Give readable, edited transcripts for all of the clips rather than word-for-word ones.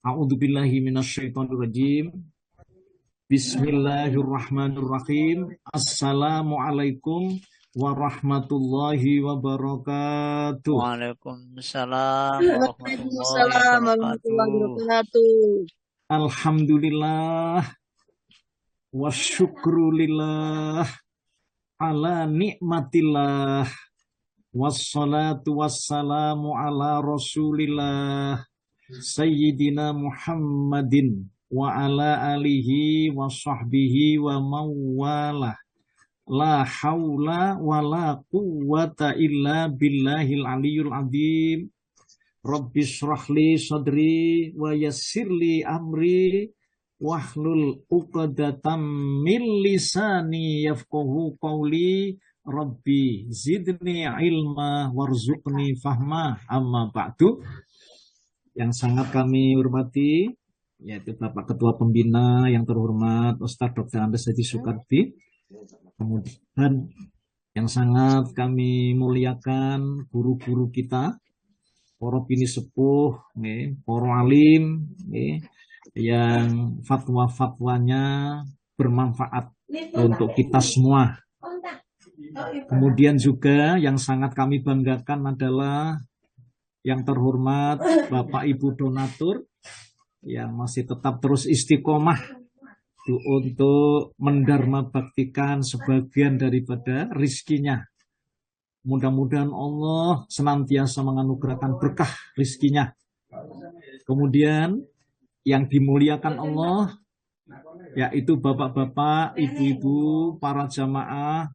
A'udzubillahi minasyaitonirrajim. Bismillahirrahmanirrahim. Assalamualaikum warahmatullahi wabarakatuh. Waalaikumsalam warahmatullahi Waalaikumsalam warahmatullahi wabarakatuh. wabarakatuh. Alhamdulillah wa syukrulillah ala nikmatillah wassalatu wassalamu ala rasulillah Sayyidina Muhammadin wa ala alihi wa sahbihi wa mawalah. La haula wa la quwwata illa billahil aliyul azim. Rabbis shrahli sadri wa yassirli amri wahlul uqdatam min lisani yafqahu qawli. Rabbi zidni ilma warzuqni fahma. Amma ba'du. Yang sangat kami hormati yaitu Bapak Ketua Pembina yang terhormat Ustaz Dr. Andes Haji Soekardi. Kemudian yang sangat kami muliakan guru-guru kita, para bini sepuh, para alim, yang fatwa-fatwanya bermanfaat untuk kita semua. Kemudian juga yang sangat kami banggakan adalah yang terhormat Bapak Ibu donatur yang masih tetap terus istiqomah untuk mendarma baktikan sebagian daripada rizkinya. Mudah-mudahan Allah senantiasa menganugerahkan berkah rizkinya. Kemudian yang dimuliakan Allah yaitu bapak-bapak, ibu-ibu, para jamaah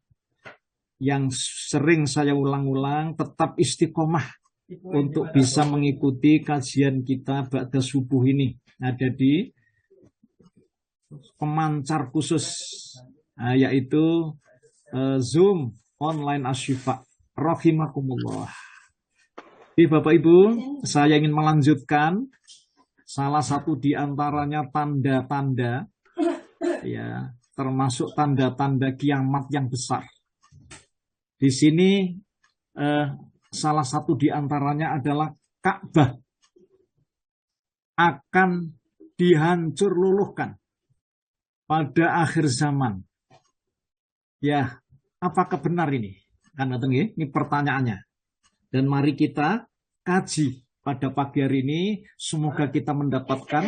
yang sering saya ulang-ulang tetap istiqomah untuk bisa mengikuti kajian kita ba'da subuh ini. Ada di pemancar khusus, yaitu Zoom online Asyifa. Rahimakumullah. Jadi Bapak Ibu, saya ingin melanjutkan salah satu di antaranya tanda-tanda, ya, termasuk tanda-tanda kiamat yang besar. Di sini salah satu di antaranya adalah Ka'bah akan dihancur luluhkan pada akhir zaman. Ya, apakah benar ini? Kan ini pertanyaannya. Dan mari kita kaji pada pagi hari ini. Semoga kita mendapatkan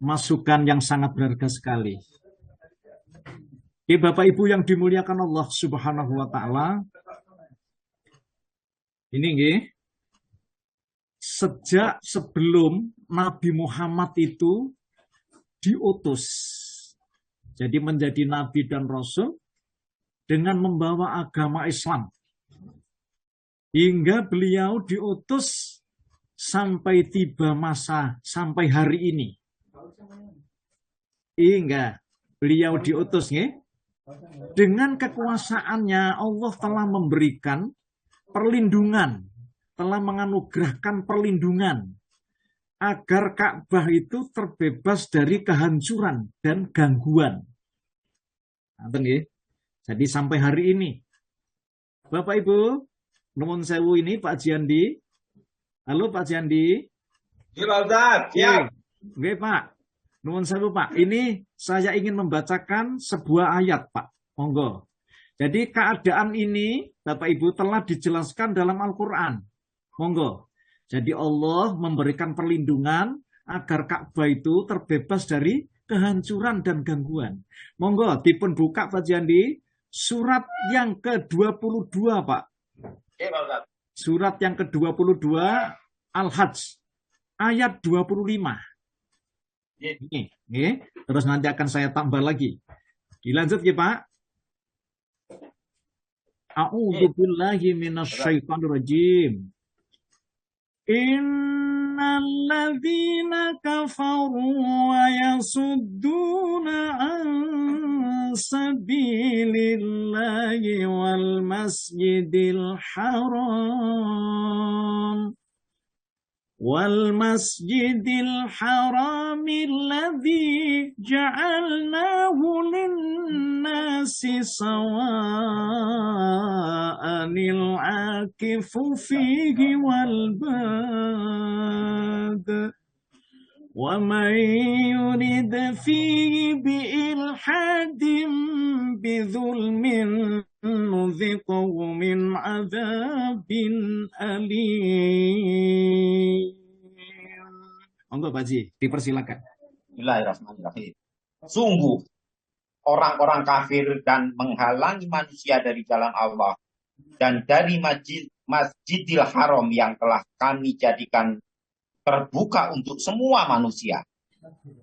masukan yang sangat berharga sekali. Bapak Ibu yang dimuliakan Allah Subhanahu wa taala. Ini sejak sebelum Nabi Muhammad itu diutus, jadi menjadi Nabi dan Rasul dengan membawa agama Islam, hingga beliau diutus sampai tiba masa, sampai hari ini. Hingga beliau diutus, dengan kekuasaannya Allah telah memberikan perlindungan, telah menganugerahkan perlindungan agar Ka'bah itu terbebas dari kehancuran dan gangguan. Jadi sampai hari ini, Bapak Ibu, nuwun sewu ini Pak Jiandi. Halo Pak Jiandi. Siap. Oke Pak, nuwun sewu Pak. Ini saya ingin membacakan sebuah ayat Pak. Monggo. Jadi keadaan ini Bapak Ibu telah dijelaskan dalam Al-Quran. Monggo. Jadi Allah memberikan perlindungan agar Ka'bah itu terbebas dari kehancuran dan gangguan. Monggo dipun buka Pak Jandi surat yang ke-22 Pak. Surat yang ke-22 Al-Hajj ayat 25. Ini. Terus nanti akan saya tambah lagi. Dilanjut ya Pak. A'udzu billahi minasyaitonir rajim. Innal ladzina kafaru wa yasudduna an sabilillahi wal masjidil haram والمسجد الحرام الذي جعلناه للناس سواء العاكف فيه والباد وَمَنْ يُرِدْ فِيهِ بِإِلْحَادٍ بِظُلْمٍ نُذِقْهُ مِنْ عَذَابٍ أَلِيمٍ. Monggo Pak Haji, dipersilakan. Bismillahirrahmanirrahim. Sungguh, orang-orang kafir dan menghalangi manusia dari jalan Allah dan dari Masjidil Haram yang telah kami jadikan terbuka untuk semua manusia,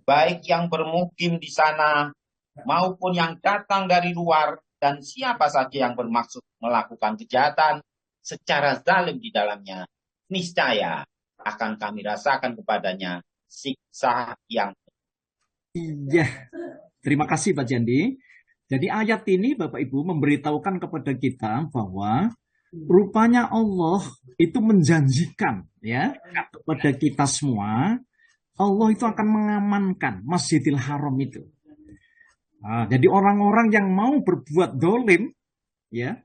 baik yang bermukim di sana maupun yang datang dari luar, dan siapa saja yang bermaksud melakukan kejahatan secara zalim di dalamnya, niscaya akan kami rasakan kepadanya siksa yang. Iya, terima kasih Pak Jandi. Jadi ayat ini Bapak Ibu memberitahukan kepada kita bahwa rupanya Allah itu menjanjikan ya kepada kita semua, Allah itu akan mengamankan Masjidil Haram itu. Nah, jadi orang-orang yang mau berbuat dolim ya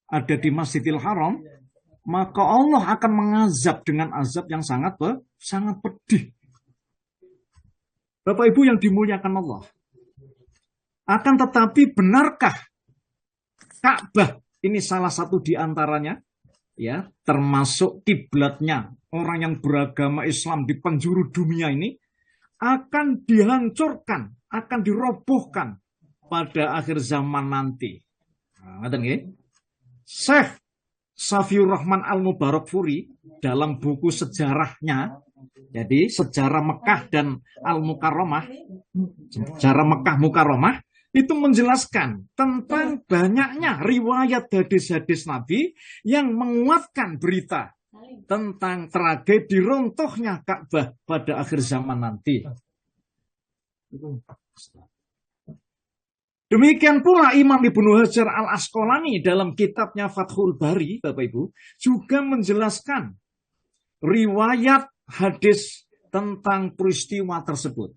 ada di Masjidil Haram, maka Allah akan mengazab dengan azab yang sangat pedih. Bapak Ibu yang dimuliakan Allah. Akan tetapi benarkah Ka'bah ini salah satu di antaranya, ya, termasuk kiblatnya orang yang beragama Islam di penjuru dunia ini akan dihancurkan, akan dirobohkan pada akhir zaman nanti. Nah, Syekh Safiur Rahman Al-Mubarakfuri dalam buku sejarahnya, jadi sejarah Mekah dan Al-Mukarramah, sejarah Mekah Mukarramah, itu menjelaskan tentang banyaknya riwayat hadis-hadis Nabi yang menguatkan berita tentang tragedi runtuhnya Ka'bah pada akhir zaman nanti. Demikian pula Imam Ibnu Hajar Al-Asqalani dalam kitabnya Fathul Bari, Bapak Ibu, juga menjelaskan riwayat hadis tentang peristiwa tersebut.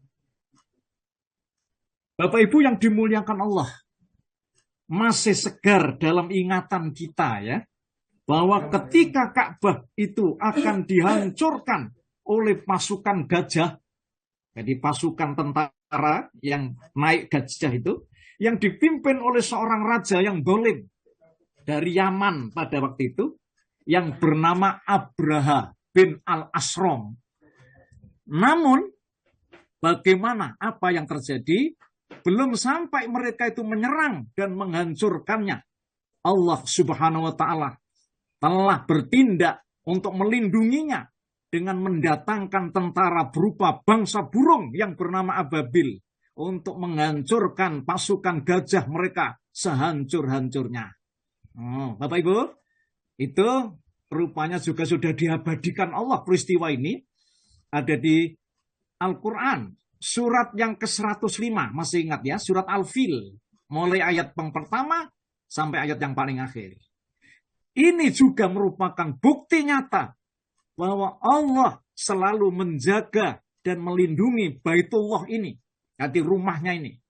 Bapak Ibu yang dimuliakan Allah, masih segar dalam ingatan kita ya, bahwa ketika Ka'bah itu akan dihancurkan oleh pasukan gajah, jadi pasukan tentara yang naik gajah itu, yang dipimpin oleh seorang raja yang dolim dari Yaman pada waktu itu, yang bernama Abraha bin Al-Asram. Namun, bagaimana apa yang terjadi? Belum sampai mereka itu menyerang dan menghancurkannya, Allah Subhanahu wa Ta'ala telah bertindak untuk melindunginya dengan mendatangkan tentara berupa bangsa burung yang bernama Ababil untuk menghancurkan pasukan gajah mereka sehancur-hancurnya. Bapak Ibu, itu rupanya juga sudah diabadikan Allah peristiwa ini, ada di Al-Quran. Surat yang ke-105, masih ingat ya, surat Al-Fil, mulai ayat yang pertama sampai ayat yang paling akhir. Ini juga merupakan bukti nyata bahwa Allah selalu menjaga dan melindungi Baitullah ini, jadi rumahnya ini.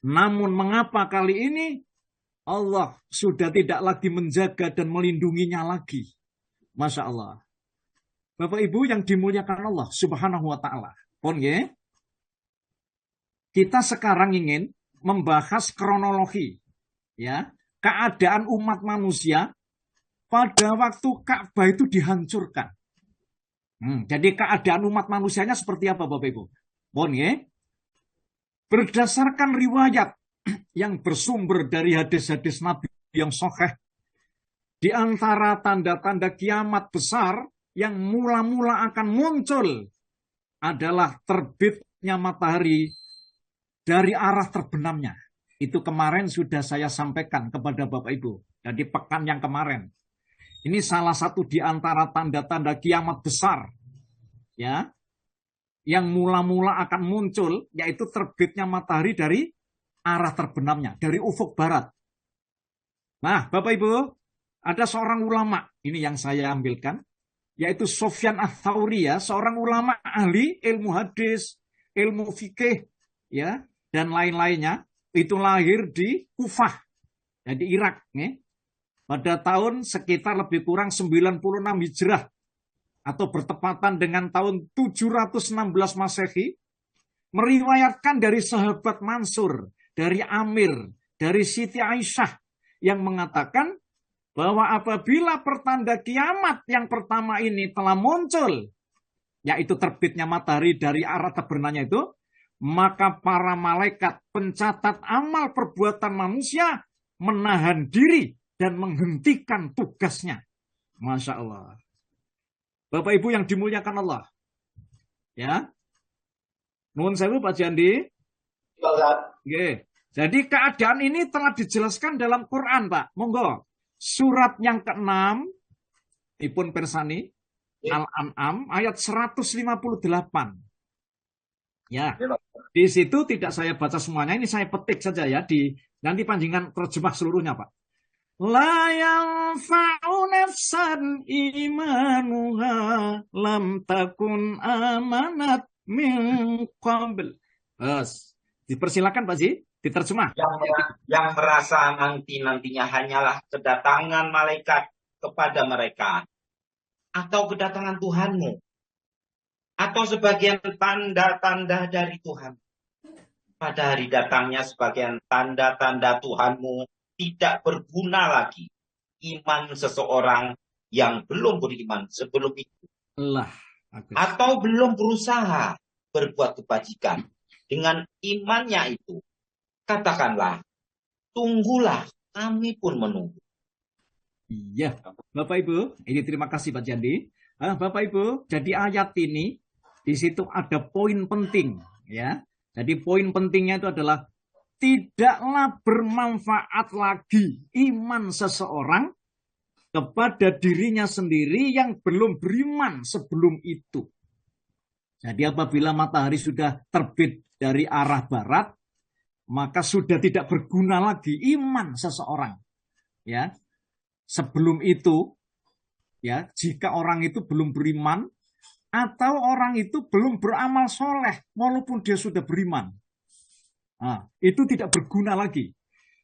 Namun mengapa kali ini Allah sudah tidak lagi menjaga dan melindunginya lagi? Masya Allah. Bapak Ibu yang dimuliakan Allah Subhanahu wa Ta'ala. Pon ya. Kita sekarang ingin membahas kronologi ya, keadaan umat manusia pada waktu Ka'bah itu dihancurkan. Jadi keadaan umat manusianya seperti apa Bapak Ibu? Pon ya. Berdasarkan riwayat yang bersumber dari hadis-hadis Nabi yang sahih, di antara tanda-tanda kiamat besar yang mula-mula akan muncul adalah terbitnya matahari dari arah terbenamnya. Itu kemarin sudah saya sampaikan kepada Bapak Ibu. Jadi pekan yang kemarin. Ini salah satu di antara tanda-tanda kiamat besar, ya, yang mula-mula akan muncul, yaitu terbitnya matahari dari arah terbenamnya, dari ufuk barat. Nah, Bapak Ibu, ada seorang ulama, ini yang saya ambilkan, yaitu Sufyan Ats-Tsauri, ya, seorang ulama ahli ilmu hadis, ilmu fikih, ya, dan lain-lainnya. Itu lahir di Kufah, jadi Irak, nih, pada tahun sekitar lebih kurang 96 Hijrah. atau bertepatan dengan tahun 716 Masehi, meriwayatkan dari sahabat Mansur, dari Amir, dari Siti Aisyah yang mengatakan bahwa apabila pertanda kiamat yang pertama ini telah muncul, yaitu terbitnya matahari dari arah terbernanya itu, maka para malaikat pencatat amal perbuatan manusia menahan diri dan menghentikan tugasnya. Masya Allah. Bapak Ibu yang dimuliakan Allah. Ya. Nuhun sewu Pak Jandi. Oke. Jadi keadaan ini telah dijelaskan dalam Quran, Pak. Monggo. Surat yang ke-6, Ipun Persani, Al-An'am, ayat 158. Ya, di situ tidak saya baca semuanya, ini saya petik saja ya, nanti panjangan terjemah seluruhnya, Pak. La yanfa'u nafsan imanuha lam takun amanat min qabl. Dipersilakan Pak Ji, diterjemah. Yang merasa nantinya hanyalah kedatangan malaikat kepada mereka, atau kedatangan Tuhanmu, atau sebagian tanda-tanda dari Tuhan. Pada hari datangnya sebagian tanda-tanda Tuhanmu tidak berguna lagi iman seseorang yang belum beriman sebelum itu. Atau belum berusaha berbuat kebajikan. Dengan imannya itu, katakanlah, tunggulah, kami pun menunggu. Iya, Bapak Ibu, ini terima kasih Pak Jandi. Bapak Ibu, jadi ayat ini di situ ada poin penting, ya. Jadi poin pentingnya itu adalah tidaklah bermanfaat lagi iman seseorang kepada dirinya sendiri yang belum beriman sebelum itu. Jadi apabila matahari sudah terbit dari arah barat, maka sudah tidak berguna lagi iman seseorang. Ya, sebelum itu, ya, jika orang itu belum beriman atau orang itu belum beramal soleh walaupun dia sudah beriman, nah, itu tidak berguna lagi.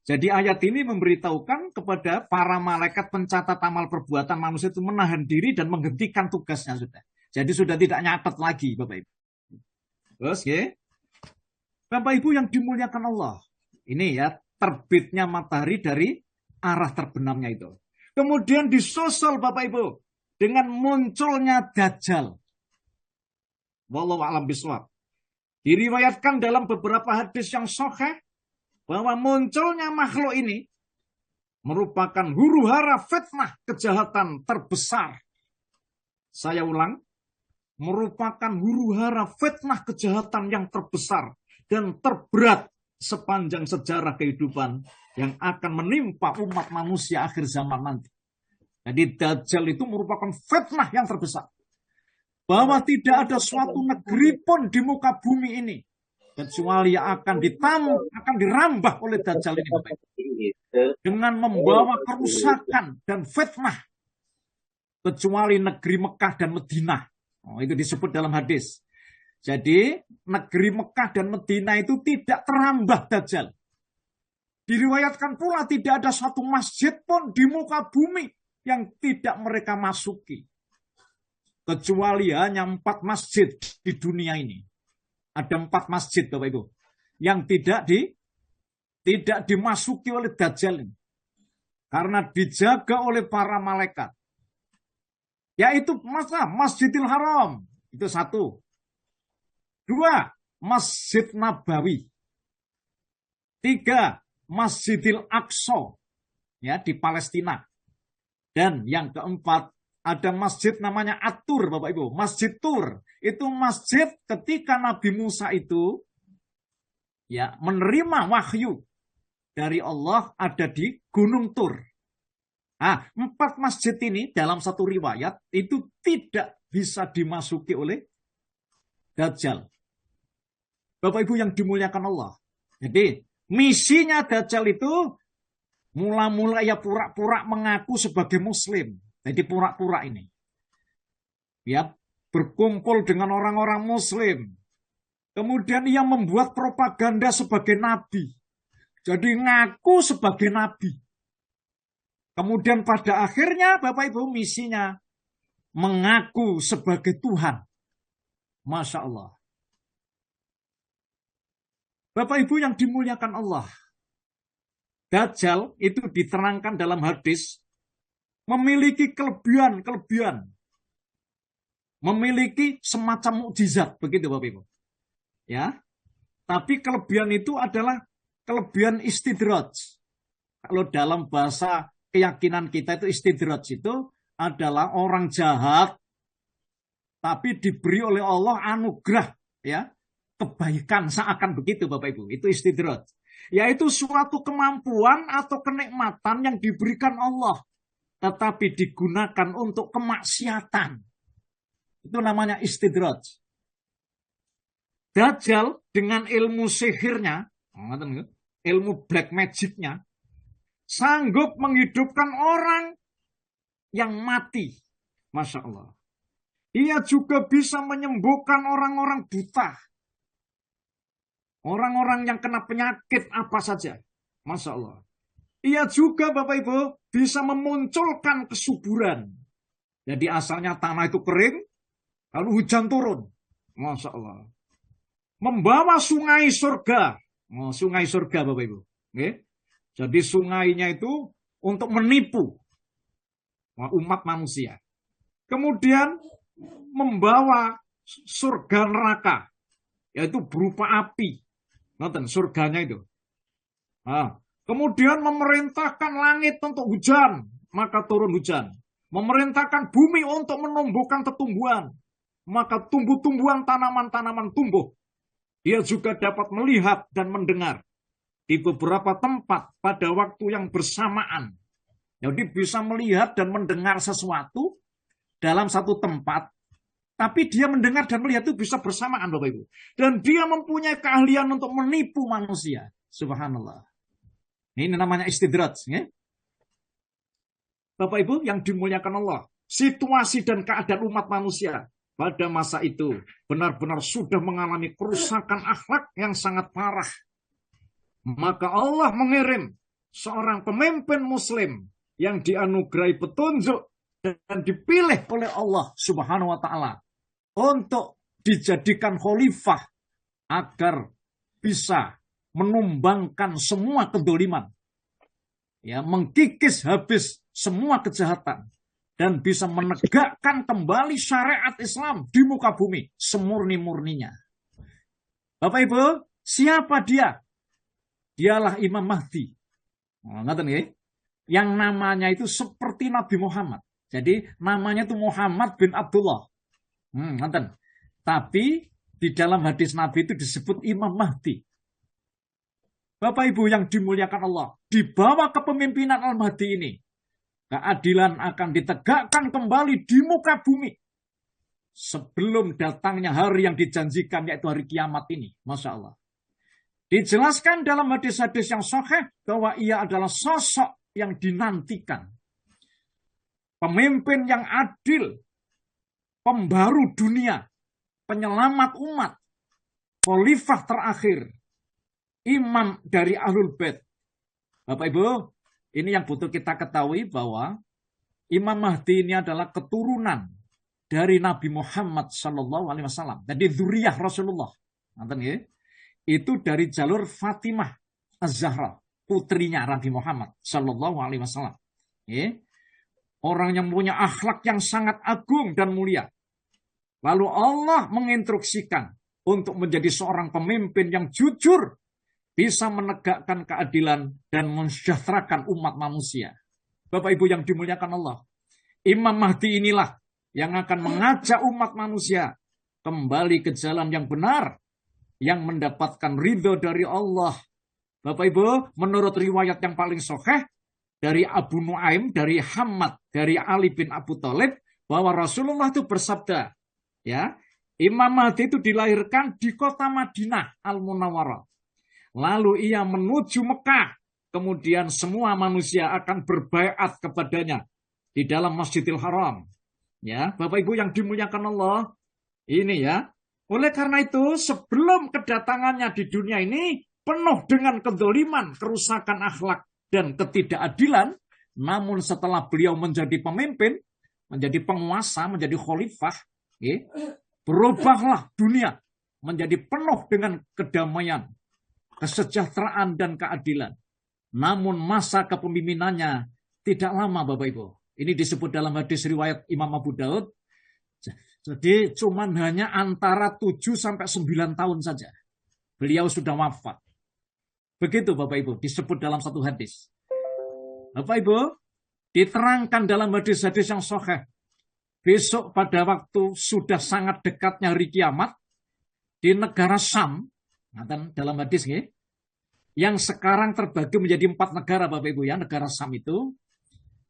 Jadi ayat ini memberitahukan kepada para malaikat pencatat amal perbuatan manusia itu menahan diri dan menghentikan tugasnya sudah. Jadi sudah tidak nyatet lagi, Bapak Ibu. Terus, ya, Bapak Ibu yang dimuliakan Allah, ini ya terbitnya matahari dari arah terbenamnya itu. Kemudian disusul Bapak Ibu dengan munculnya Dajjal. Wallahu a'lam bishawab. Diriwayatkan dalam beberapa hadis yang sahih bahwa munculnya makhluk ini merupakan huru-hara fitnah kejahatan terbesar. Saya ulang, merupakan huru-hara fitnah kejahatan yang terbesar dan terberat sepanjang sejarah kehidupan yang akan menimpa umat manusia akhir zaman nanti. Jadi Dajjal itu merupakan fitnah yang terbesar. Bahwa tidak ada suatu negeri pun di muka bumi ini kecuali akan dirambah oleh Dajjal ini, Bapak. Dengan membawa kerusakan dan fitnah kecuali negeri Mekah dan Madinah. Oh, itu disebut dalam hadis. Jadi negeri Mekah dan Madinah itu tidak terambah Dajjal. Diriwayatkan pula tidak ada satu masjid pun di muka bumi yang tidak mereka masuki. Kecuali hanya 4 masjid di dunia ini. Ada 4 masjid Bapak Ibu yang tidak dimasuki oleh Dajjal ini. Karena dijaga oleh para malaikat. Yaitu Masjidil Haram. Itu 1. 2. Masjid Nabawi. 3. Masjidil Aqsa. Ya, di Palestina. Dan yang keempat, ada masjid namanya At-Tur, Bapak Ibu. Masjid Tur. Itu masjid ketika Nabi Musa itu ya menerima wahyu dari Allah ada di Gunung Tur. Nah, 4 masjid ini dalam satu riwayat itu tidak bisa dimasuki oleh Dajjal. Bapak Ibu yang dimuliakan Allah. Jadi misinya Dajjal itu mula-mula ya pura-pura mengaku sebagai Muslim. Jadi pura-pura ini. Ya, berkumpul dengan orang-orang Muslim. Kemudian ia membuat propaganda sebagai nabi. Jadi ngaku sebagai nabi. Kemudian pada akhirnya Bapak Ibu misinya mengaku sebagai Tuhan. Masya Allah. Bapak Ibu yang dimuliakan Allah, Dajjal itu diterangkan dalam hadis memiliki kelebihan, memiliki semacam mukjizat, begitu Bapak Ibu. Ya, tapi kelebihan itu adalah kelebihan istidraj. Kalau dalam bahasa keyakinan kita itu istidraj itu adalah orang jahat, tapi diberi oleh Allah anugerah, ya, kebaikan, seakan begitu Bapak Ibu. Itu istidraj. Yaitu suatu kemampuan atau kenikmatan yang diberikan Allah, tetapi digunakan untuk kemaksiatan. Itu namanya istidraj. Dajjal dengan ilmu sihirnya, ilmu black magic-nya, sanggup menghidupkan orang yang mati. Masya Allah. Ia juga bisa menyembuhkan orang-orang buta. Orang-orang yang kena penyakit apa saja. Masya Allah. Ia juga Bapak Ibu bisa memunculkan kesuburan. Jadi asalnya tanah itu kering, lalu hujan turun. Masya Allah. Membawa sungai surga. Oh, sungai surga Bapak Ibu. Oke. Jadi sungainya itu untuk menipu umat manusia. Kemudian membawa surga neraka. Yaitu berupa api. Nonton surganya itu. Nah, kemudian memerintahkan langit untuk hujan, maka turun hujan. Memerintahkan bumi untuk menumbuhkan tumbuhan, maka tumbuh-tumbuhan tanaman-tanaman tumbuh. Dia juga dapat melihat dan mendengar di beberapa tempat pada waktu yang bersamaan. Jadi bisa melihat dan mendengar sesuatu dalam satu tempat, tapi dia mendengar dan melihat itu bisa bersamaan Bapak Ibu. Dan dia mempunyai keahlian untuk menipu manusia. Subhanallah. Ini namanya istidraj. Ya? Bapak Ibu yang dimuliakan Allah. Situasi dan keadaan umat manusia pada masa itu benar-benar sudah mengalami kerusakan akhlak yang sangat parah. Maka Allah mengirim seorang pemimpin muslim yang dianugerahi petunjuk dan dipilih oleh Allah Subhanahu wa taala untuk dijadikan khalifah agar bisa menumbangkan semua kedoliman, ya, mengkikis habis semua kejahatan, dan bisa menegakkan kembali syariat Islam di muka bumi semurni-murninya. Bapak Ibu, siapa dia? Dialah Imam Mahdi. Yang namanya itu seperti Nabi Muhammad. Jadi namanya itu Muhammad bin Abdullah. Tapi di dalam hadis Nabi itu disebut Imam Mahdi. Bapak Ibu yang dimuliakan Allah, di bawah kepemimpinan Al-Mahdi ini, keadilan akan ditegakkan kembali di muka bumi sebelum datangnya hari yang dijanjikan, yaitu hari kiamat ini. Masya Allah. Dijelaskan dalam hadis-hadis yang sahih bahwa ia adalah sosok yang dinantikan. Pemimpin yang adil, pembaru dunia, penyelamat umat, khalifah terakhir, imam dari Ahlul Bait. Bapak Ibu, ini yang butuh kita ketahui bahwa Imam Mahdi ini adalah keturunan dari Nabi Muhammad SAW. Jadi dzurriyyah Rasulullah. Itu dari jalur Fatimah Az-Zahra, putrinya Nabi Muhammad SAW. Orang yang punya akhlak yang sangat agung dan mulia. Lalu Allah menginstruksikan untuk menjadi seorang pemimpin yang jujur, bisa menegakkan keadilan dan mensejahterakan umat manusia. Bapak Ibu yang dimuliakan Allah, Imam Mahdi inilah yang akan mengajak umat manusia kembali ke jalan yang benar, yang mendapatkan ridho dari Allah. Bapak Ibu, menurut riwayat yang paling sahih dari Abu Nuaim, dari Hammad, dari Ali bin Abu Thalib, bahwa Rasulullah itu bersabda, ya, Imam Mahdi itu dilahirkan di kota Madinah Al-Munawwarah. Lalu ia menuju Mekah. Kemudian semua manusia akan berbaiat kepadanya di dalam Masjidil Haram. Ya, Bapak Ibu yang dimuliakan Allah, ini ya. Oleh karena itu, sebelum kedatangannya di dunia ini penuh dengan kedzaliman, kerusakan akhlak dan ketidakadilan, namun setelah beliau menjadi pemimpin, menjadi penguasa, menjadi khalifah, ya, berubahlah dunia menjadi penuh dengan kedamaian, kesejahteraan, dan keadilan. Namun masa kepemimpinannya tidak lama, Bapak Ibu. Ini disebut dalam hadis riwayat Imam Abu Daud. Jadi cuman hanya antara 7 sampai 9 tahun saja. Beliau sudah wafat. Begitu Bapak Ibu, disebut dalam satu hadis. Bapak Ibu, diterangkan dalam hadis-hadis yang sahih. Besok pada waktu sudah sangat dekatnya hari kiamat, di negara Syam, dalam hadis ini, yang sekarang terbagi menjadi 4 negara Bapak Ibu ya, negara Syam itu.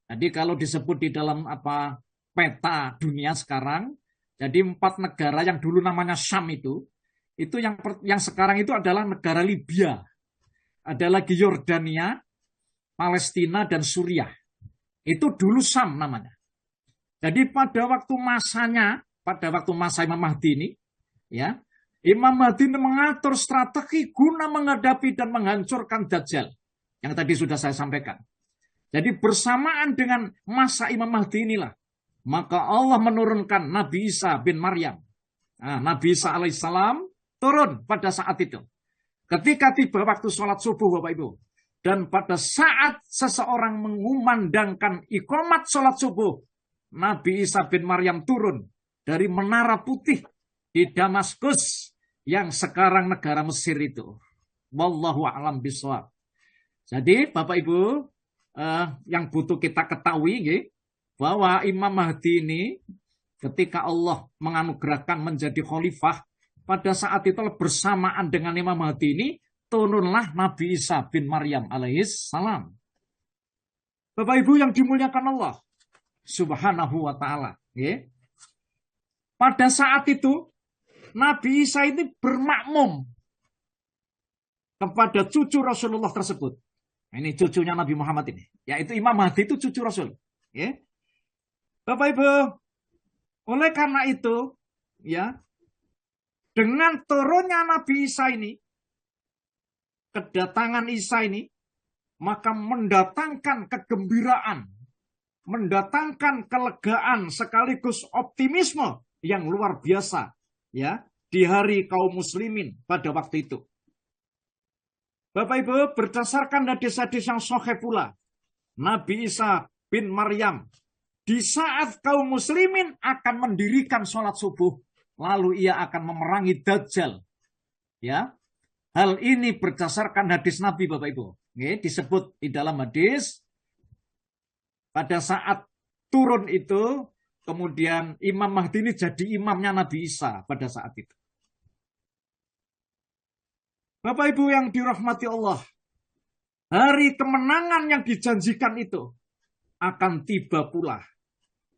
Jadi kalau disebut di dalam peta dunia sekarang, jadi 4 negara yang dulu namanya Syam itu yang sekarang itu adalah negara Libya. Ada lagi Yordania, Palestina, dan Suriah. Itu dulu Syam namanya. Jadi pada waktu masa Imam Mahdi ini, ya, Imam Mahdi ini mengatur strategi guna menghadapi dan menghancurkan Dajjal. Yang tadi sudah saya sampaikan. Jadi bersamaan dengan masa Imam Mahdi inilah, maka Allah menurunkan Nabi Isa bin Maryam. Nah, Nabi Isa alaihissalam turun pada saat itu. Ketika tiba waktu sholat subuh Bapak Ibu. Dan pada saat seseorang mengumandangkan iqamat sholat subuh, Nabi Isa bin Maryam turun dari Menara Putih di Damaskus yang sekarang negara Mesir itu. Wallahu a'lam bishawab. Jadi Bapak Ibu yang butuh kita ketahui bahwa Imam Mahdi ini ketika Allah menganugerahkan menjadi khalifah, pada saat itu bersamaan dengan Imam Mahdi ini turunlah Nabi Isa bin Maryam alaihissalam. Bapak Ibu yang dimuliakan Allah Subhanahu wa ta'ala. Pada saat itu, Nabi Isa ini bermakmum kepada cucu Rasulullah tersebut. Ini cucunya Nabi Muhammad ini. Yaitu Imam Mahdi itu cucu Rasul. Bapak Ibu, oleh karena itu, ya, dengan turunnya Nabi Isa ini, kedatangan Isa ini, maka mendatangkan kegembiraan, mendatangkan kelegaan sekaligus optimisme yang luar biasa ya di hari kaum muslimin pada waktu itu. Bapak Ibu, berdasarkan hadis-hadis yang sahih pula, Nabi Isa bin Maryam di saat kaum muslimin akan mendirikan sholat subuh, lalu ia akan memerangi Dajjal. Ya, hal ini berdasarkan hadis Nabi Bapak Ibu. Disebut di dalam hadis. Pada saat turun itu, kemudian Imam Mahdi ini jadi imamnya Nabi Isa pada saat itu. Bapak Ibu yang dirahmati Allah, hari kemenangan yang dijanjikan itu akan tiba pula.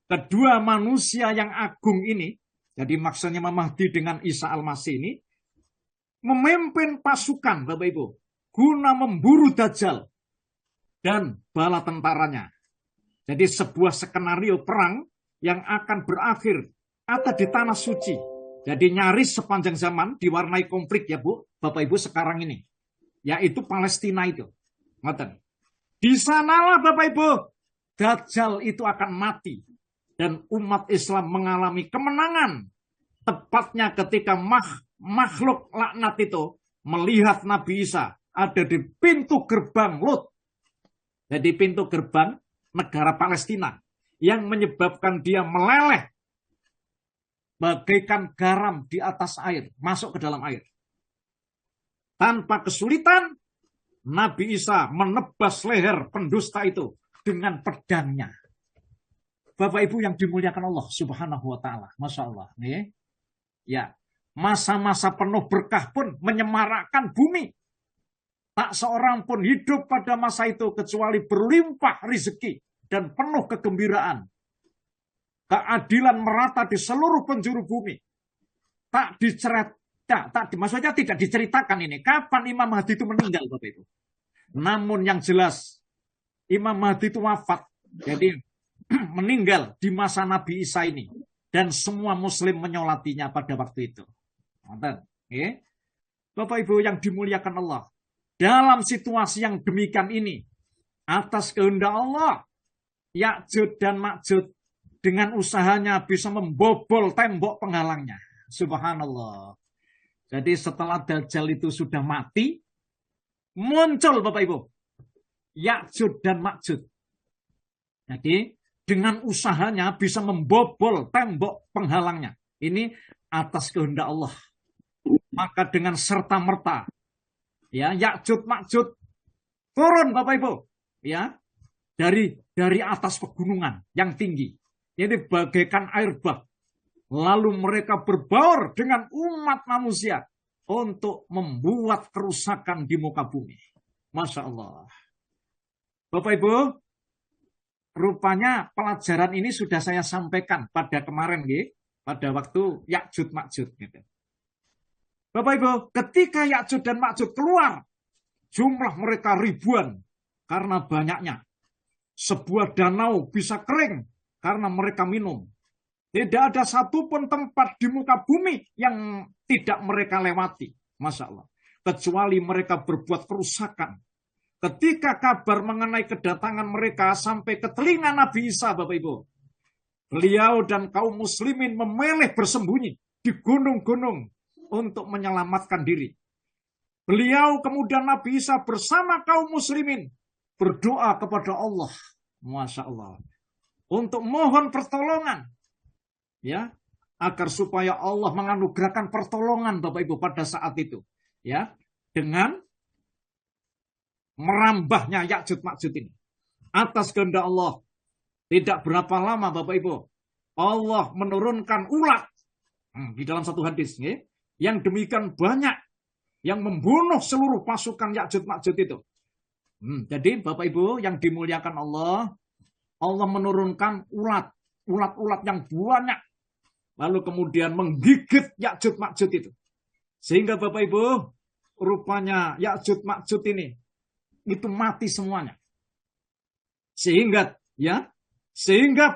Kedua manusia yang agung ini, jadi maksudnya Imam Mahdi dengan Isa Al-Masih ini, memimpin pasukan Bapak Ibu, guna memburu Dajjal dan bala tentaranya. Jadi sebuah skenario perang yang akan berakhir ada di tanah suci. Jadi nyaris sepanjang zaman diwarnai konflik ya Bu, Bapak Ibu sekarang ini. Yaitu Palestina itu. Di sanalah Bapak Ibu, Dajjal itu akan mati. Dan umat Islam mengalami kemenangan. Tepatnya ketika makhluk laknat itu melihat Nabi Isa ada di pintu gerbang Lut. Jadi pintu gerbang negara Palestina yang menyebabkan dia meleleh bagaikan garam di atas air, masuk ke dalam air. Tanpa kesulitan, Nabi Isa menebas leher pendusta itu dengan pedangnya. Bapak Ibu yang dimuliakan Allah Subhanahu wa ta'ala. Masya Allah. Ya, masa-masa penuh berkah pun menyemarakkan bumi. Tak seorang pun hidup pada masa itu kecuali berlimpah rezeki dan penuh kegembiraan. Keadilan merata di seluruh penjuru bumi. Maksudnya tidak diceritakan ini. Kapan Imam Mahdi itu meninggal, Bapak Ibu. Namun yang jelas, Imam Mahdi itu wafat. Jadi meninggal di masa Nabi Isa ini. Dan semua muslim menyolatinya pada waktu itu. Bapak Ibu yang dimuliakan Allah. Dalam situasi yang demikian ini, atas kehendak Allah, Ya'jud dan Ma'jud dengan usahanya bisa membobol tembok penghalangnya. Subhanallah. Jadi setelah Dajjal itu sudah mati, muncul Bapak Ibu, Ya'juj dan Ma'juj. Jadi dengan usahanya bisa membobol tembok penghalangnya. Ini atas kehendak Allah. Maka dengan serta-merta, ya, Ya'juj Ma'juj turun Bapak Ibu, ya, dari atas pegunungan yang tinggi. Ini bagaikan air bah. Lalu mereka berbaur dengan umat manusia untuk membuat kerusakan di muka bumi. Masya Allah. Bapak Ibu, rupanya pelajaran ini sudah saya sampaikan pada kemarin, pada waktu Ya'juj Ma'juj. Gitu. Bapak Ibu, ketika Ya'juj dan Ma'juj keluar, jumlah mereka ribuan karena banyaknya. Sebuah danau bisa kering karena mereka minum. Tidak ada satupun tempat di muka bumi yang tidak mereka lewati. Masya Allah. Kecuali mereka berbuat kerusakan. Ketika kabar mengenai kedatangan mereka sampai ke telinga Nabi Isa, Bapak Ibu. Beliau dan kaum muslimin memilih bersembunyi di gunung-gunung untuk menyelamatkan diri. Beliau kemudian Nabi Isa bersama kaum muslimin berdoa kepada Allah. Masya Allah. Untuk mohon pertolongan. Ya, agar supaya Allah menganugerahkan pertolongan Bapak Ibu pada saat itu, ya, dengan merambahnya Ya'juj Ma'juj ini atas kehendak Allah. Tidak berapa lama Bapak Ibu, Allah menurunkan ulat di dalam satu hadis, ya, yang demikian banyak yang membunuh seluruh pasukan Ya'juj Ma'juj itu. Jadi Bapak Ibu yang dimuliakan Allah, Allah menurunkan ulat-ulat yang banyak. Lalu kemudian menggigit Ya'juj Ma'juj itu. Sehingga Bapak Ibu, rupanya Ya'juj Ma'juj ini itu mati semuanya. Sehingga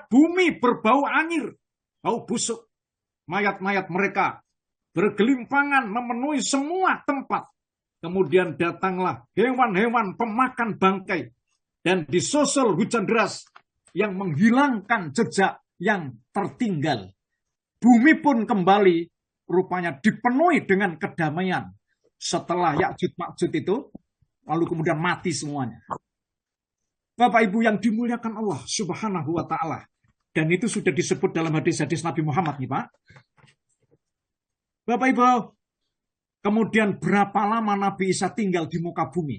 bumi berbau anyir, bau busuk. Mayat-mayat mereka bergelimpangan memenuhi semua tempat. Kemudian datanglah hewan-hewan pemakan bangkai dan disusul hujan deras yang menghilangkan jejak yang tertinggal. Bumi pun kembali rupanya dipenuhi dengan kedamaian setelah Ya'juj Ma'juj itu, lalu kemudian mati semuanya. Bapak Ibu yang dimuliakan Allah Subhanahu wa Ta'ala, dan itu sudah disebut dalam hadis-hadis Nabi Muhammad nih Pak. Bapak Ibu, kemudian berapa lama Nabi Isa tinggal di muka bumi?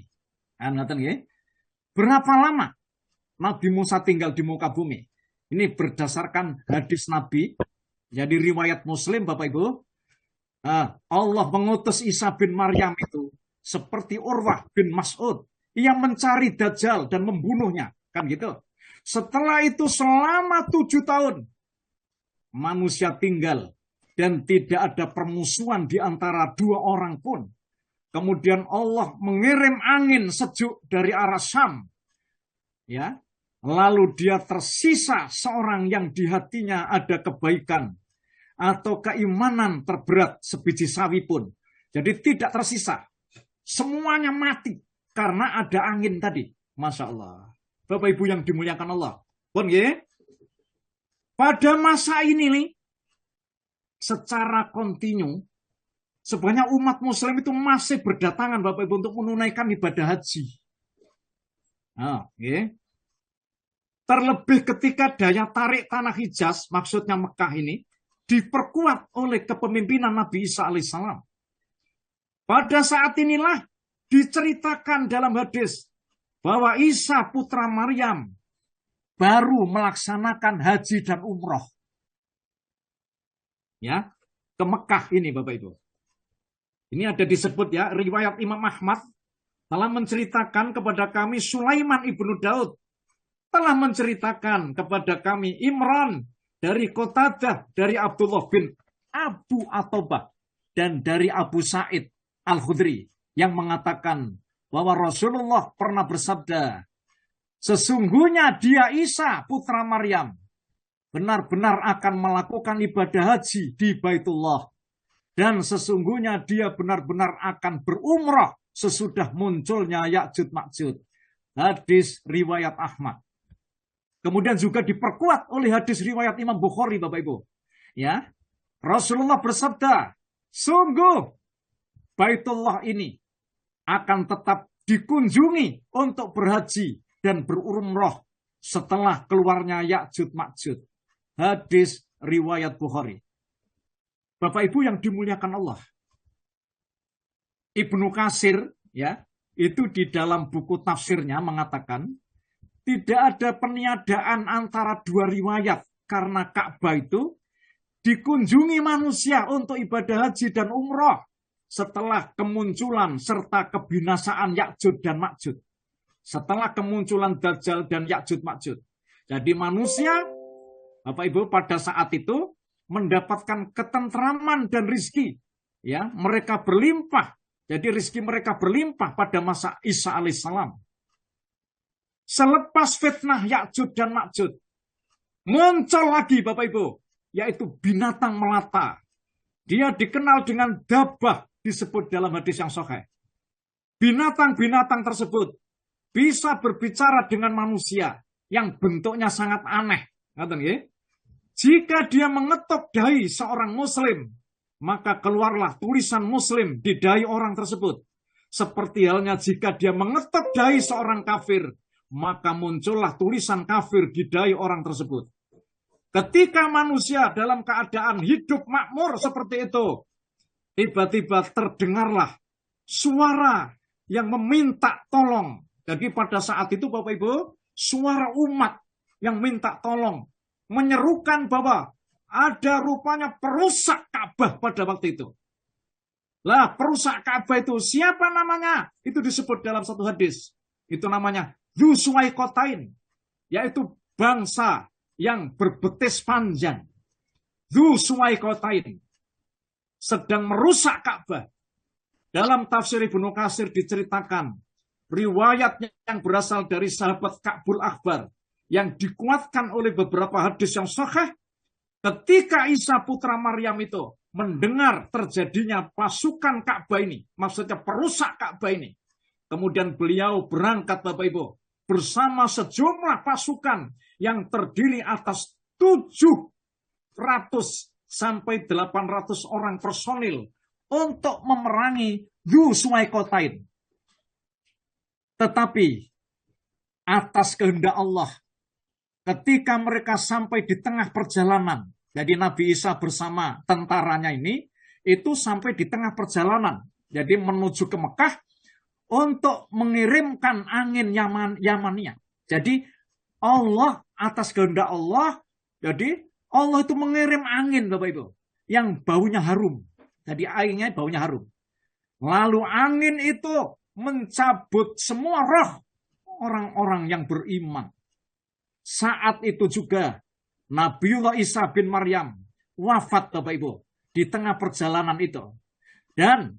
Berapa lama Nabi Musa tinggal di muka bumi? Ini berdasarkan hadis Nabi. Jadi riwayat Muslim Bapak Ibu, Allah mengutus Isa bin Maryam itu seperti Urwah bin Mas'ud yang mencari Dajjal dan membunuhnya, kan gitu. Setelah itu selama 7 tahun manusia tinggal dan tidak ada permusuhan di antara dua orang pun. Kemudian Allah mengirim angin sejuk dari arah Syam, ya. Lalu dia tersisa seorang yang di hatinya ada kebaikan atau keimanan terberat sebiji sawi pun. Jadi tidak tersisa. Semuanya mati karena ada angin tadi. Masya Allah. Bapak Ibu yang dimuliakan Allah. Pun ya. Pada masa ini nih, secara kontinu, sebanyak umat muslim itu masih berdatangan Bapak Ibu untuk menunaikan ibadah haji. Ya. Terlebih ketika daya tarik tanah Hijaz, maksudnya Mekah ini, diperkuat oleh kepemimpinan Nabi Isa alaihissalam. Pada saat inilah diceritakan dalam hadis bahwa Isa putra Maryam baru melaksanakan haji dan umroh. Ya, ke Mekah ini Bapak Ibu. Ini ada disebut ya, riwayat Imam Ahmad telah menceritakan kepada kami Sulaiman ibnu Daud telah menceritakan kepada kami Imran dari Qatadah, dari Abdullah bin Abu Atobah, dan dari Abu Sa'id Al-Khudri yang mengatakan bahwa Rasulullah pernah bersabda, sesungguhnya dia Isa putra Maryam benar-benar akan melakukan ibadah haji di Baitullah, dan sesungguhnya dia benar-benar akan berumrah sesudah munculnya Ya'juj Ma'juj. Hadis riwayat Ahmad. Kemudian juga diperkuat oleh hadis riwayat Imam Bukhari, Bapak Ibu. Ya, Rasulullah bersabda, sungguh Baitullah ini akan tetap dikunjungi untuk berhaji dan berumroh setelah keluarnya Ya'juj Ma'juj. Hadis riwayat Bukhari. Bapak Ibu yang dimuliakan Allah. Ibnu Katsir ya, itu di dalam buku tafsirnya mengatakan tidak ada peniadaan antara dua riwayat karena Ka'bah itu dikunjungi manusia untuk ibadah haji dan umroh setelah kemunculan serta kebinasaan Ya'juj dan Ma'juj. Setelah kemunculan Dajjal dan Ya'juj Ma'juj. Jadi manusia, Bapak Ibu, pada saat itu mendapatkan ketentraman dan rizki. Ya, mereka berlimpah. Jadi rizki mereka berlimpah pada masa Isa alaihissalam. Selepas fitnah Ya'juj dan Ma'juj, muncul lagi Bapak Ibu, yaitu binatang melata. Dia dikenal dengan dabah, disebut dalam hadis yang sahih. Binatang-binatang tersebut bisa berbicara dengan manusia yang bentuknya sangat aneh. Jika dia mengetuk dahi seorang muslim, maka keluarlah tulisan muslim di dahi orang tersebut. Seperti halnya jika dia mengetuk dahi seorang kafir, maka muncullah tulisan kafir di dahi orang tersebut. Ketika manusia dalam keadaan hidup makmur seperti itu, tiba-tiba terdengarlah suara yang meminta tolong. Jadi pada saat itu Bapak Ibu, suara umat yang minta tolong, menyerukan bahwa ada rupanya perusak Ka'bah pada waktu itu. Lah, perusak Ka'bah itu siapa namanya? Itu disebut dalam satu hadis. Itu namanya Dzu Suwaikotain, yaitu bangsa yang berbetis panjang. Dzu Suwaikotain sedang merusak Ka'bah. Dalam tafsir Ibnu Katsir diceritakan riwayatnya yang berasal dari sahabat Ka'bul Akhbar yang dikuatkan oleh beberapa hadis yang sahih. Ketika Isa putra Maryam itu mendengar terjadinya pasukan Ka'bah ini, maksudnya perusak Ka'bah ini, kemudian beliau berangkat Bapak Ibu bersama sejumlah pasukan yang terdiri atas 700 sampai 800 orang personil untuk memerangi Dzu Suwaikotain. Tetapi atas kehendak Allah, ketika mereka sampai di tengah perjalanan, jadi Nabi Isa bersama tentaranya ini, itu sampai di tengah perjalanan, jadi menuju ke Mekah untuk mengirimkan angin Yamania. Jadi Allah, atas kehendak Allah, jadi Allah itu mengirim angin Bapak Ibu, yang baunya harum. Jadi airnya baunya harum. Lalu angin itu mencabut semua roh orang-orang yang beriman. Saat itu juga Nabiullah Isa bin Maryam wafat Bapak Ibu di tengah perjalanan itu. Dan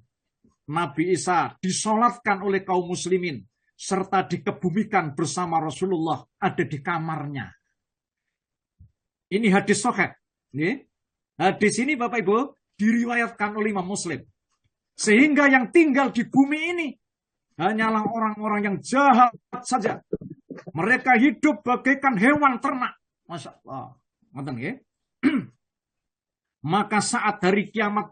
Nabi Isa disolatkan oleh kaum muslimin serta dikebumikan bersama Rasulullah ada di kamarnya. Ini hadis sahih. Hadis ini Bapak Ibu diriwayatkan oleh Imam Muslim. Sehingga yang tinggal di bumi ini hanyalah orang-orang yang jahat saja. Mereka hidup bagaikan hewan ternak. Masya Allah. Maka saat hari kiamat,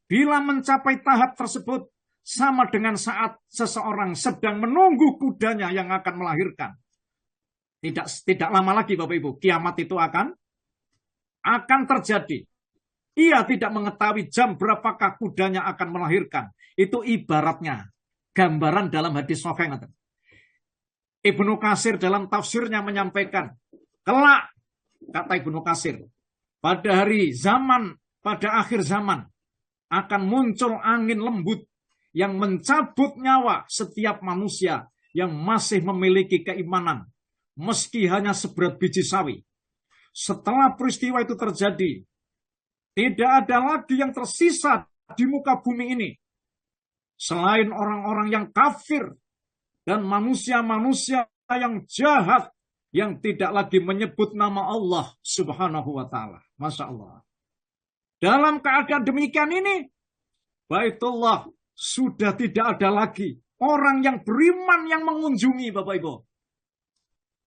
bila mencapai tahap tersebut, sama dengan saat seseorang sedang menunggu kudanya yang akan melahirkan. Tidak lama lagi Bapak Ibu, kiamat itu akan terjadi. Ia tidak mengetahui jam berapakah kudanya akan melahirkan. Itu ibaratnya gambaran dalam hadis sahih. Ibnu Katsir dalam tafsirnya menyampaikan, kelak, kata Ibnu Katsir, pada akhir zaman akan muncul angin lembut yang mencabut nyawa setiap manusia yang masih memiliki keimanan, meski hanya seberat biji sawi. Setelah peristiwa itu terjadi, tidak ada lagi yang tersisa di muka bumi ini selain orang-orang yang kafir dan manusia-manusia yang jahat yang tidak lagi menyebut nama Allah Subhanahu wa Ta'ala. Masya Allah. Dalam keadaan demikian ini, Baitullah sudah tidak ada lagi orang yang beriman yang mengunjungi Bapak Ibu.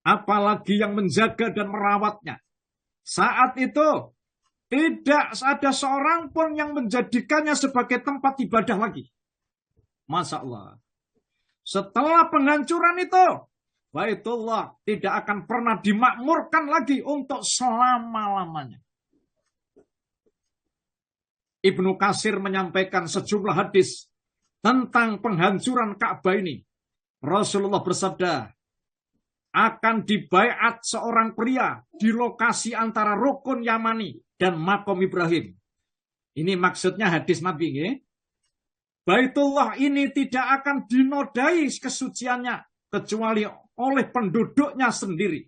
apalagi yang menjaga dan merawatnya. Saat itu tidak ada seorang pun yang menjadikannya sebagai tempat ibadah lagi. Masya Allah. Setelah penghancuran itu, Baitullah tidak akan pernah dimakmurkan lagi untuk selama-lamanya. Ibnu Katsir menyampaikan sejumlah hadis tentang penghancuran Ka'bah ini. Rasulullah bersabda, akan dibaiat seorang pria di lokasi antara Rukun Yamani dan Makom Ibrahim. Ini maksudnya hadis Nabi. Ya? Baitullah ini tidak akan dinodai kesuciannya kecuali oleh penduduknya sendiri.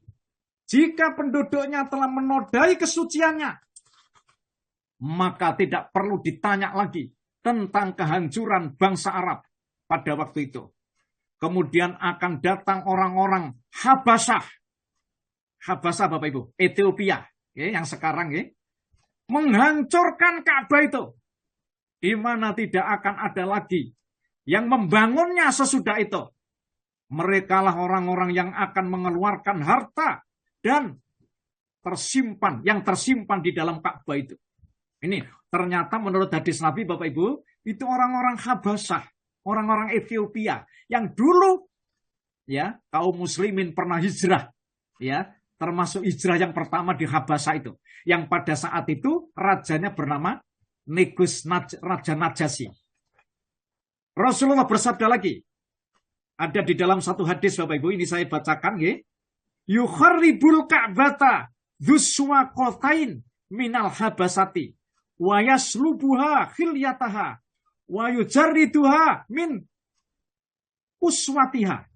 Jika penduduknya telah menodai kesuciannya, maka tidak perlu ditanya lagi tentang kehancuran bangsa Arab pada waktu itu. Kemudian akan datang orang-orang Habasyah. Habasyah Bapak Ibu, Ethiopia, ya, yang sekarang ya, menghancurkan Ka'bah itu. Di mana tidak akan ada lagi yang membangunnya sesudah itu. Mereka lah orang-orang yang akan mengeluarkan harta dan yang tersimpan di dalam Ka'bah itu. Ini ternyata menurut hadis Nabi Bapak Ibu, itu orang-orang Habasyah, orang-orang Ethiopia yang dulu ya kaum muslimin pernah hijrah, ya termasuk hijrah yang pertama di Habasyah itu, yang pada saat itu rajanya bernama Negus Raja Najasyi. Rasulullah bersabda lagi, ada di dalam satu hadis Bapak Ibu, ini saya bacakan ya. Yukharribul Ka'bata dzuswaqatain minal habasati wa yaslubuha khilyataha wa yujarriduha min uswatiha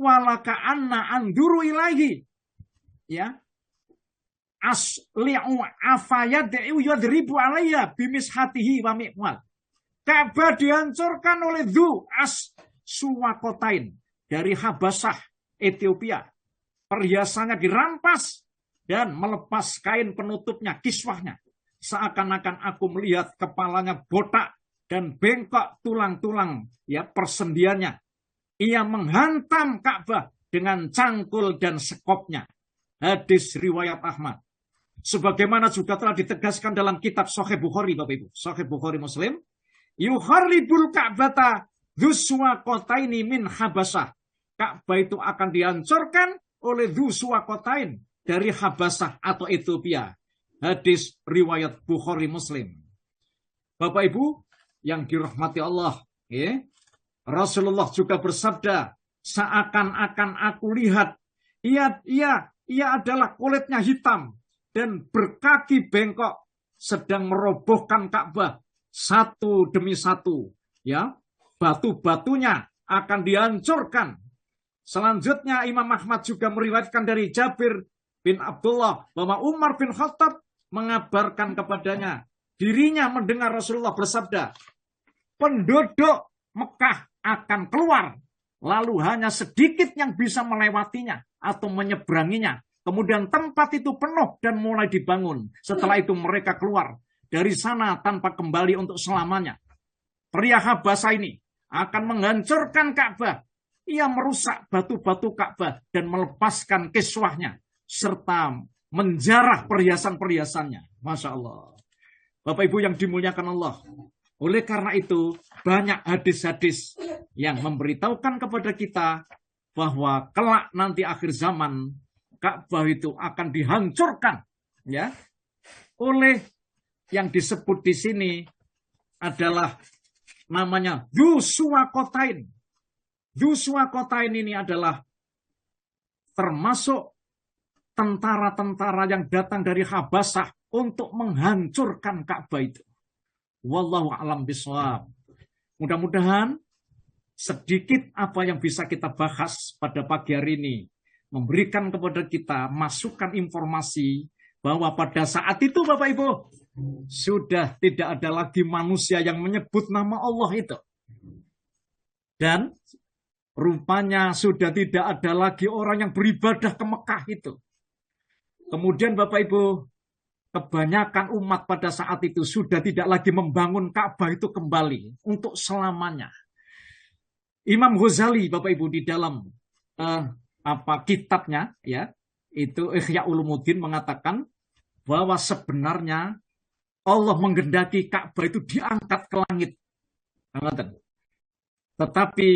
walaka anna anduru ilaihi, ya asli'u afayad'u yadribu alayya bimishatihi wa mi'wal. Ka'bah dihancurkan oleh Dzu As-Suwaqatain dari Habasyah, Ethiopia. Perhiasannya dirampas dan melepas kain penutupnya, kiswahnya. Seakan-akan aku melihat kepalanya botak dan bengkok tulang-tulang ya persendiannya. Ia menghantam Ka'bah dengan cangkul dan sekopnya. Hadis riwayat Ahmad. Sebagaimana juga telah ditegaskan dalam kitab Sahih Bukhari, Bapak Ibu. Sahih Bukhari Muslim. Yukharribul Ka'bata dzuswaqataini min Habasyah. Ka'bah itu akan dihancurkan oleh dzuswaqatain dari Habasyah atau Ethiopia. Hadis riwayat Bukhari Muslim. Bapak Ibu yang dirahmati Allah, ya. Rasulullah juga bersabda, seakan-akan aku lihat ia adalah kulitnya hitam dan berkaki bengkok sedang merobohkan Ka'bah satu demi satu, ya. Batu-batunya akan dihancurkan. Selanjutnya Imam Ahmad juga meriwayatkan dari Jabir bin Abdullah bahwa Umar bin Khattab mengabarkan kepadanya, dirinya mendengar Rasulullah bersabda, penduduk Mekah akan keluar, lalu hanya sedikit yang bisa melewatinya atau menyeberanginya. Kemudian tempat itu penuh dan mulai dibangun. Setelah itu mereka keluar dari sana tanpa kembali untuk selamanya. Pria Habasyah ini akan menghancurkan Ka'bah. Ia merusak batu-batu Ka'bah dan melepaskan kiswahnya serta menjarah perhiasan-perhiasannya. Masya Allah. Bapak Ibu yang dimuliakan Allah. Oleh karena itu, banyak hadis-hadis yang memberitahukan kepada kita bahwa kelak nanti akhir zaman, Ka'bah itu akan dihancurkan, ya, oleh yang disebut di sini adalah namanya Dzuswaqatain. Dzuswaqatain ini adalah termasuk tentara-tentara yang datang dari Habasyah untuk menghancurkan Ka'bah itu. Wallahu a'lam bishawab. Mudah-mudahan sedikit apa yang bisa kita bahas pada pagi hari ini memberikan kepada kita masukan informasi bahwa pada saat itu Bapak Ibu sudah tidak ada lagi manusia yang menyebut nama Allah itu. Dan rupanya sudah tidak ada lagi orang yang beribadah ke Mekah itu. Kemudian Bapak Ibu, kebanyakan umat pada saat itu sudah tidak lagi membangun Ka'bah itu kembali untuk selamanya. Imam Ghazali Bapak Ibu di dalam kitabnya ya, itu Ihya Ulumuddin mengatakan bahwa sebenarnya Allah menggendaki Ka'bah itu diangkat ke langit. Tetapi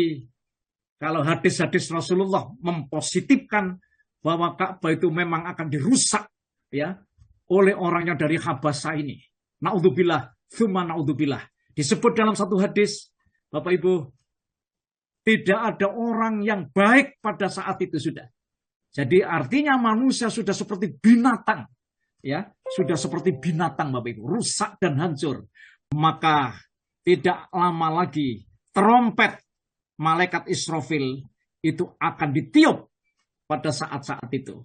kalau hadis-hadis Rasulullah mempositifkan bahwa Ka'bah itu memang akan dirusak ya oleh orang yang dari Habasah ini. Naudzubillah, tsumma naudzubillah. Disebut dalam satu hadis, Bapak Ibu, tidak ada orang yang baik pada saat itu sudah. Jadi artinya manusia sudah seperti binatang, ya, sudah seperti binatang, Bapak Ibu, rusak dan hancur. Maka tidak lama lagi trompet malaikat Israfil itu akan ditiup pada saat-saat itu.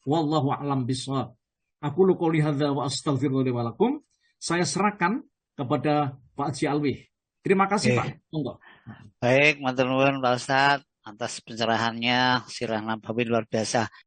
Wallahu a'lam bishawab. Aku qouli hadza wa astaghfirullahi wa lakum. Saya serahkan kepada Pak Haji Alwi. Terima kasih Pak. Monggo. Baik, matur nuwun Pak Ustadz atas pencerahannya, sirah nabawi luar biasa.